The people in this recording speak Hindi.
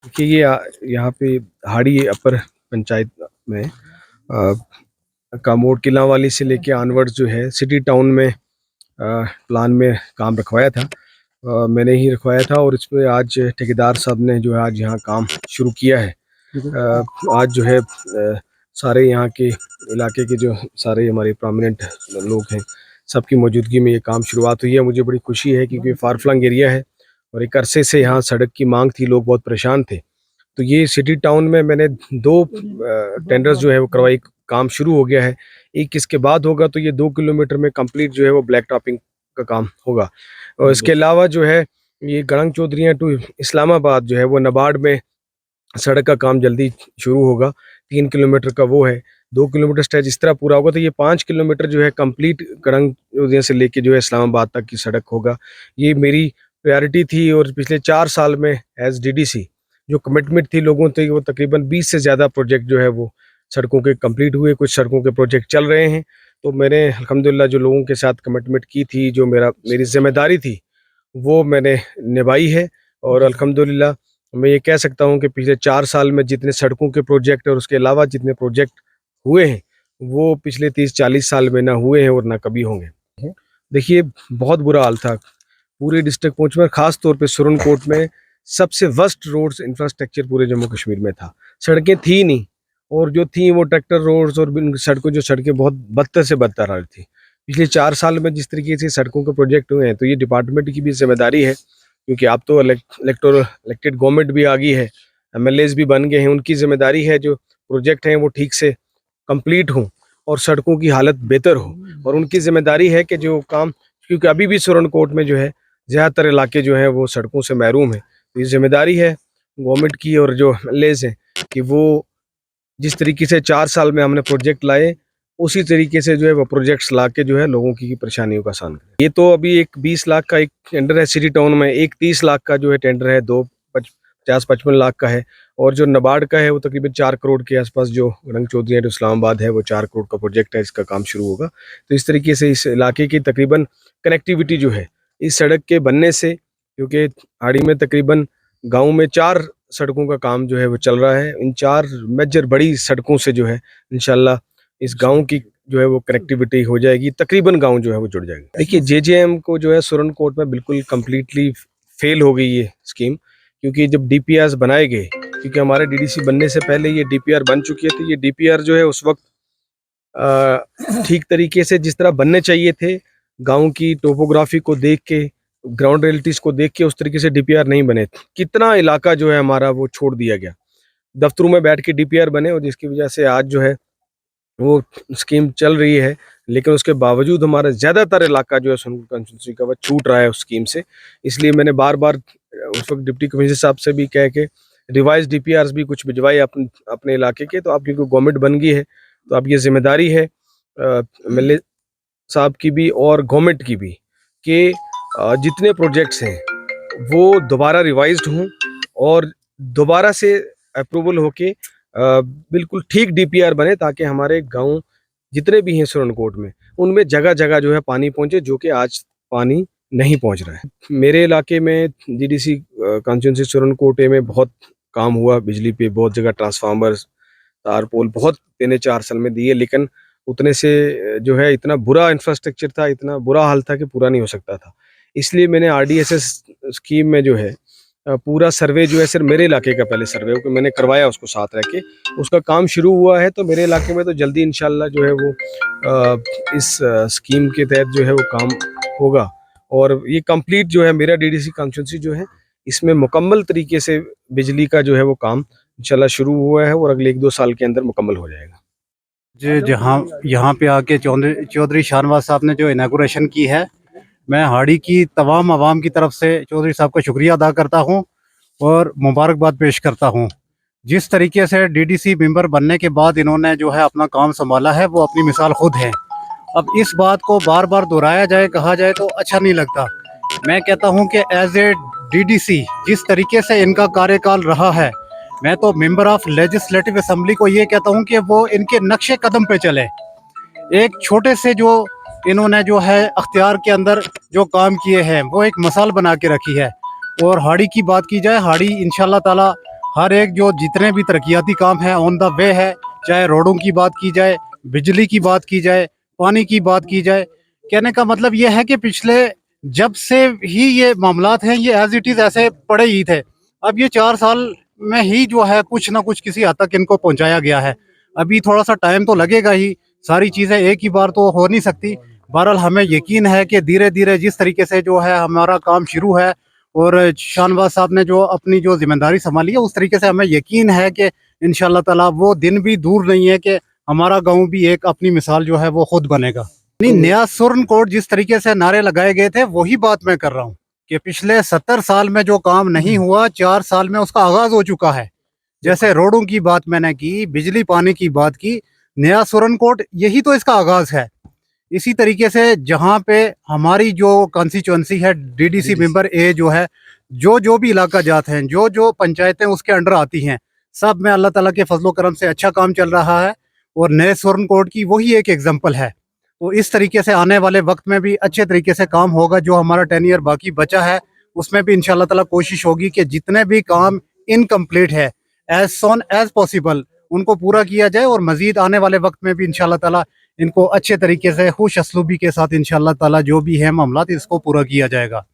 देखिए यहाँ पे हाड़ी अपर पंचायत में कामोड़ किलांवाली से लेके ऑनवर्ड्स जो है सिटी टाउन में प्लान में काम रखवाया था। मैंने ही रखवाया था और इसमें आज ठेकेदार साहब ने जो है आज यहाँ काम शुरू किया है। आज जो है सारे यहाँ के इलाके के जो सारे हमारे प्रोमिनेंट लोग हैं सबकी मौजूदगी में ये काम शुरुआत हुई है। मुझे बड़ी खुशी है क्योंकि फार फ्लंग एरिया है और एक अरसे से यहाँ सड़क की मांग थी, लोग बहुत परेशान थे। तो ये सिटी टाउन में मैंने 2 टेंडर्स जो है वो करवाई, काम शुरू हो गया है। एक इसके बाद होगा तो ये 2 किलोमीटर में कंप्लीट जो है वो ब्लैक टॉपिंग का काम होगा। और इसके अलावा जो है ये गड़ंग चौधरियाँ टू इस्लामाबाद जो है वो नबार्ड में सड़क का काम जल्दी शुरू होगा। 3 किलोमीटर का वो है, 2 किलोमीटर स्ट्रेच इस तरह पूरा होगा तो ये 5 किलोमीटर जो है कंप्लीट गड़ंग चौधरियाँ से लेके जो है इस्लामाबाद तक की सड़क होगा। ये मेरी प्रायोरिटी थी और पिछले 4 साल में एज डीडीसी जो कमिटमेंट थी लोगों से, वो तकरीबन 20 से ज़्यादा प्रोजेक्ट जो है वो सड़कों के कंप्लीट हुए, कुछ सड़कों के प्रोजेक्ट चल रहे हैं। तो मैंने अल्हम्दुलिल्लाह जो लोगों के साथ कमिटमेंट की थी, जो मेरी जिम्मेदारी थी, वो मैंने निभाई है। और अल्हम्दुलिल्लाह मैं ये कह सकता हूँ कि पिछले 4 साल में जितने सड़कों के प्रोजेक्ट और उसके अलावा जितने प्रोजेक्ट हुए हैं वो पिछले 30-40 साल में ना हुए हैं और ना कभी होंगे। देखिए बहुत बुरा हाल था पूरे डिस्ट्रिक्ट पुंछ में, खास तौर पे सुरनकोट में सबसे वर्स्ट रोड्स इंफ्रास्ट्रक्चर पूरे जम्मू कश्मीर में था। सड़कें थी नहीं और जो थी वो ट्रैक्टर रोड्स और सड़कें बहुत बदतर से बदतर हाल थी। पिछले 4 साल में जिस तरीके से सड़कों के प्रोजेक्ट हुए हैं तो ये डिपार्टमेंट की भी जिम्मेदारी है क्योंकि अब तो इलेक्टेड गवर्नमेंट भी आ गई है, एमएलएज भी बन गए हैं, उनकी जिम्मेदारी है जो प्रोजेक्ट हैं वो ठीक से कंप्लीट हों और सड़कों की हालत बेहतर हो। और उनकी जिम्मेदारी है कि जो काम, क्योंकि अभी भी सुरनकोट में जो है ज़्यादातर इलाके जो हैं वो सड़कों से महरूम हैं, तो ये जिम्मेदारी है गवर्नमेंट की और जो एमएलएज हैं कि वो जिस तरीके से 4 साल में हमने प्रोजेक्ट लाए उसी तरीके से जो है वो प्रोजेक्ट्स ला के जो है लोगों की परेशानियों का आसान करें। ये तो अभी एक 20 लाख का एक टेंडर है सिटी टाउन में, एक 30 लाख का जो है टेंडर है, 50-55 लाख का है और जो नाबार्ड का है वो तकरीबन 4 करोड़ के आसपास, जो गड़ंग चौधरी टू इस्लामाबाद है वो 4 करोड़ का प्रोजेक्ट है, इसका काम शुरू होगा। तो इस तरीके से इस इलाके की तकरीबन कनेक्टिविटी जो है इस सड़क के बनने से, क्योंकि हाड़ी में तकरीबन गाँव में 4 सड़कों का काम जो है वो चल रहा है, इन 4 मेजर बड़ी सड़कों से जो है इंशाल्लाह इस गांव की जो है वो कनेक्टिविटी हो जाएगी, तकरीबन गांव जो है वो जुड़ जाएगा। देखिए जेजेएम को जो है सुरनकोट में बिल्कुल कंप्लीटली फेल हो गई ये स्कीम, क्योंकि जब डीपीआर बनाए गए, क्योंकि हमारे डीडीसी बनने से पहले ये डीपीआर बन चुकी है, तो ये डीपीआर जो है उस वक्त ठीक तरीके से जिस तरह बनने चाहिए थे, गाँव की टोपोग्राफी को देख के, ग्राउंड रियलिटीज को देख के उस तरीके से डीपीआर नहीं बने। कितना इलाका जो है हमारा वो छोड़ दिया गया, दफ्तरों में बैठ के डीपीआर बने और जिसकी वजह से आज जो है वो स्कीम चल रही है, लेकिन उसके बावजूद हमारा ज़्यादातर इलाका जो है सुरनकोट कंस्टिट्यूंसी का वो छूट रहा है उस स्कीम से। इसलिए मैंने बार बार उस वक्त डिप्टी कमिश्नर साहब से भी कह के रिवाइज डीपीआरस भी कुछ भिजवाए अपने इलाके के। तो अब क्योंकि गवर्नमेंट बन गई है तो अब ये जिम्मेदारी है एमएलए साहब की भी और गवर्नमेंट की भी कि जितने प्रोजेक्ट्स हैं वो दोबारा रिवाइज्ड हों और दोबारा से अप्रूवल होके बिल्कुल ठीक डीपीआर बने, ताकि हमारे गांव जितने भी हैं सुरनकोट में उनमें जगह जगह जो है पानी पहुंचे, जो कि आज पानी नहीं पहुंच रहा है। मेरे इलाके में डीडीसी कॉन्स्टिट्यूंसी सुरनकोट में बहुत काम हुआ, बिजली पे बहुत जगह ट्रांसफार्मर तार पोल बहुत 3-4 साल में दिए, लेकिन उतने से जो है इतना बुरा इंफ्रास्ट्रक्चर था, इतना बुरा हाल था कि पूरा नहीं हो सकता था। इसलिए मैंने आरडीएसएस स्कीम में जो है पूरा सर्वे जो है सिर्फ मेरे इलाके का पहले सर्वे को मैंने करवाया, उसको साथ रह के उसका काम शुरू हुआ है। तो मेरे इलाके में तो जल्दी इंशाल्लाह जो है वो इस स्कीम के तहत जो है वो काम होगा और ये कंप्लीट जो है मेरा डीडीसी कॉन्स्टिट्यूंसी जो है इसमें मुकम्मल तरीके से बिजली का जो है वो काम इंशाल्लाह शुरू हुआ है और अगले 1-2 साल के अंदर मुकम्मल हो जाएगा। जी, जहाँ यहाँ पे आके चौधरी शाहनवाज साहब ने जो इनागुरेशन की है, मैं हाड़ी की तमाम आवाम की तरफ से चौधरी साहब का शुक्रिया अदा करता हूँ और मुबारकबाद पेश करता हूँ। जिस तरीके से डीडीसी मेंबर बनने के बाद इन्होंने जो है अपना काम संभाला है वो अपनी मिसाल खुद है। अब इस बात को बार बार दोहराया जाए, कहा जाए तो अच्छा नहीं लगता। मैं कहता हूँ कि एज ए डीडीसी जिस तरीके से इनका कार्यकाल रहा है, मैं तो मेंबर ऑफ लेजिस्लेटिव असेंबली को ये कहता हूँ कि वो इनके नक्शे कदम पे चले। एक छोटे से जो इन्होंने जो है अख्तियार के अंदर जो काम किए हैं वो एक मिसाल बना के रखी है। और हाड़ी की बात की जाए, हाड़ी इंशाल्लाह ताला हर एक जो जितने भी तरक्याती काम है ऑन द वे है, चाहे रोडों की बात की जाए, बिजली की बात की जाए, पानी की बात की जाए। कहने का मतलब ये है कि पिछले जब से ही ये मामलात हैं ये एज इट इज ऐसे पड़े ही थे। अब ये 4 साल में ही जो है कुछ ना कुछ किसी हद तक इनको पहुंचाया गया है। अभी थोड़ा सा टाइम तो लगेगा ही, सारी चीजें एक ही बार तो हो नहीं सकती। बहरहाल हमें यकीन है कि धीरे धीरे जिस तरीके से जो है हमारा काम शुरू है और शाहनवाज साहब ने जो अपनी जो जिम्मेदारी संभाली है उस तरीके से हमें यकीन है कि इंशाल्लाह ताला वो दिन भी दूर नहीं है कि हमारा गांव भी एक अपनी मिसाल जो है वो खुद बनेगा। नहीं, नया सुरन कोट जिस तरीके से नारे लगाए गए थे वही बात मैं कर रहा हूँ कि पिछले 70 साल में जो काम नहीं हुआ 4 साल में उसका आगाज हो चुका है। जैसे रोडों की बात मैंने की, बिजली पानी की बात की, नया सुरन कोट यही तो इसका आगाज है। इसी तरीके से जहाँ पे हमारी जो कॉन्स्टिट्यूंसी है डीडीसी मेंबर ए जो है, जो जो भी इलाका जात हैं, जो जो पंचायतें उसके अंडर आती हैं, सब में अल्लाह ताला के फजलो करम से अच्छा काम चल रहा है और नए सुरन कोट की वही एक एग्जाम्पल है। तो इस तरीके से आने वाले वक्त में भी अच्छे तरीके से काम होगा। जो हमारा 10 ईयर बाकी बचा है उसमें भी इंशाल्लाह ताला कोशिश होगी कि जितने भी काम इनकम्प्लीट है एज सोन एज पॉसिबल उनको पूरा किया जाए और मजीद आने वाले वक्त में भी इंशाल्लाह ताला इनको अच्छे तरीके से खुश असलूबी के साथ इंशाल्लाह ताला जो भी है मामलात इसको पूरा किया जाएगा।